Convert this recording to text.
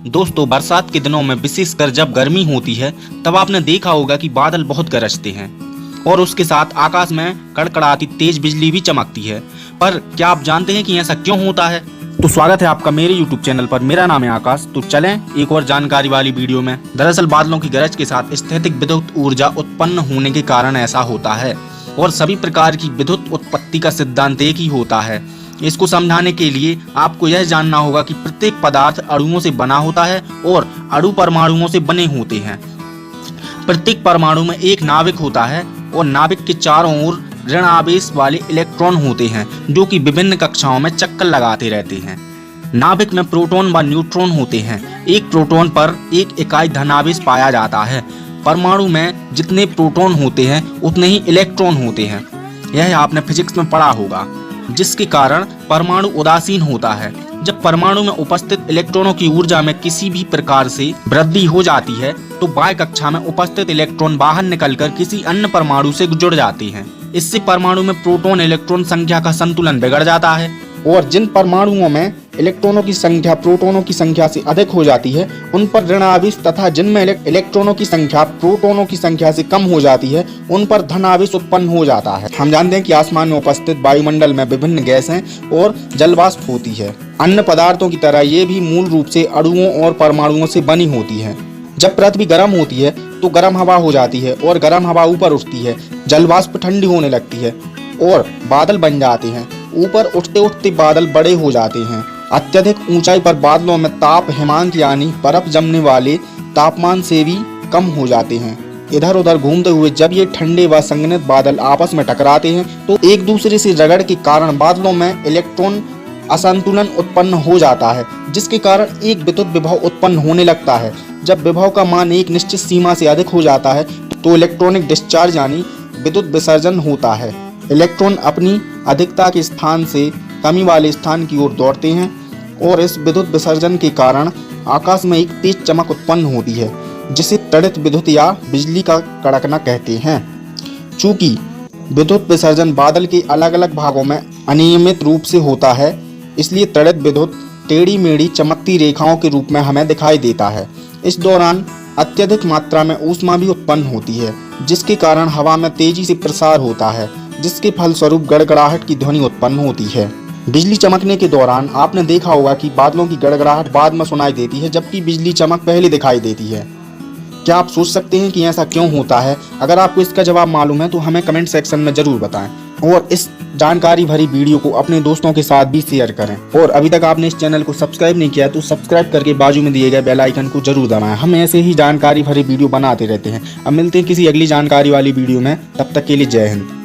दोस्तों, बरसात के दिनों में विशेषकर जब गर्मी होती है तब आपने देखा होगा कि बादल बहुत गरजते हैं और उसके साथ आकाश में कड़कड़ाती तेज बिजली भी चमकती है। पर क्या आप जानते हैं कि ऐसा क्यों होता है? तो स्वागत है आपका मेरे YouTube चैनल पर। मेरा नाम है आकाश। तो चलें एक और जानकारी वाली वीडियो में। दरअसल बादलों की गरज के साथ स्थैतिक विद्युत ऊर्जा उत्पन्न होने के कारण ऐसा होता है और सभी प्रकार की विद्युत उत्पत्ति का सिद्धांत एक ही होता है। इसको समझाने के लिए आपको यह जानना होगा कि प्रत्येक पदार्थ अणुओं से बना होता है और अणु परमाणुओं से बने होते हैं। प्रत्येक परमाणु में एक नाभिक होता है और नाभिक के चारों ओर ऋण आवेश वाले इलेक्ट्रॉन होते हैं जो कि विभिन्न कक्षाओं में चक्कर लगाते रहते हैं। नाभिक में प्रोटॉन व न्यूट्रॉन होते हैं। एक प्रोटॉन पर एक इकाई धनावेश पाया जाता है। परमाणु में जितने प्रोटॉन होते हैं उतने ही इलेक्ट्रॉन होते हैं। यह आपने फिजिक्स में पढ़ा होगा, जिसके कारण परमाणु उदासीन होता है। जब परमाणु में उपस्थित इलेक्ट्रॉनों की ऊर्जा में किसी भी प्रकार से वृद्धि हो जाती है तो बाह्य कक्षा में उपस्थित इलेक्ट्रॉन बाहर निकलकर किसी अन्य परमाणु से जुड़ जाते हैं। इससे परमाणु में प्रोटॉन इलेक्ट्रॉन संख्या का संतुलन बिगड़ जाता है और जिन परमाणुओं में इलेक्ट्रॉनों की संख्या प्रोटॉनों की संख्या से अधिक हो जाती है उन पर ऋण आवेश तथा जिनमें इलेक्ट्रॉनों की संख्या प्रोटॉनों की संख्या से कम हो जाती है उन पर धन आवेश उत्पन्न हो जाता है। हम जानते हैं कि आसमान में उपस्थित वायुमंडल में विभिन्न गैसें और जलवाष्प होती है। अन्य पदार्थों की तरह ये भी मूल रूप से अणुओं और परमाणुओं से बनी होती है। जब पृथ्वी गर्म होती है तो गर्म हवा हो जाती है और गर्म हवा ऊपर उठती है। जलवाष्प ठंडी होने लगती है और बादल बन जाते हैं। ऊपर उठते उठते बादल बड़े हो जाते हैं। अत्यधिक ऊंचाई पर बादलों में ताप हिमांक यानी बर्फ जमने वाले तापमान से भी कम हो जाते हैं। इधर उधर घूमते हुए जब ये ठंडे व संघनित बादल आपस में टकराते हैं तो एक दूसरे से रगड़ के कारण बादलों में इलेक्ट्रॉन असंतुलन उत्पन्न हो जाता है, जिसके कारण एक विद्युत विभव उत्पन्न होने लगता है। जब विभव का मान एक निश्चित सीमा से अधिक हो जाता है तो इलेक्ट्रॉनिक डिस्चार्ज यानी विद्युत विसर्जन होता है। इलेक्ट्रॉन अपनी अधिकता के स्थान से कमी वाले स्थान की ओर दौड़ते हैं और इस विद्युत विसर्जन के कारण आकाश में एक तेज चमक उत्पन्न होती है, जिसे त्वरित विद्युत या बिजली का कड़कना कहते हैं। चूंकि विद्युत विसर्जन बादल के अलग अलग भागों में अनियमित रूप से होता है, इसलिए त्वरित विद्युत टेढ़ी मेढ़ी चमकती रेखाओं के रूप में हमें दिखाई देता है। इस दौरान अत्यधिक मात्रा में ऊष्मा भी उत्पन्न होती है, जिसके कारण हवा में तेजी से प्रसार होता है, जिसके फलस्वरूप गड़गड़ाहट की ध्वनि उत्पन्न होती है। बिजली चमकने के दौरान आपने देखा होगा कि बादलों की गड़गड़ाहट बाद में सुनाई देती है, जबकि बिजली चमक पहले दिखाई देती है। क्या आप सोच सकते हैं कि ऐसा क्यों होता है? अगर आपको इसका जवाब मालूम है तो हमें कमेंट सेक्शन में जरूर बताएं और इस जानकारी भरी वीडियो को अपने दोस्तों के साथ भी शेयर करें। और अभी तक आपने इस चैनल को सब्सक्राइब नहीं किया तो सब्सक्राइब करके बाजू में दिए गए बेल आइकन को जरूर दबाएं। हम ऐसे ही जानकारी भरी वीडियो बनाते रहते हैं। अब मिलते हैं किसी अगली जानकारी वाली वीडियो में। तब तक के लिए जय हिंद।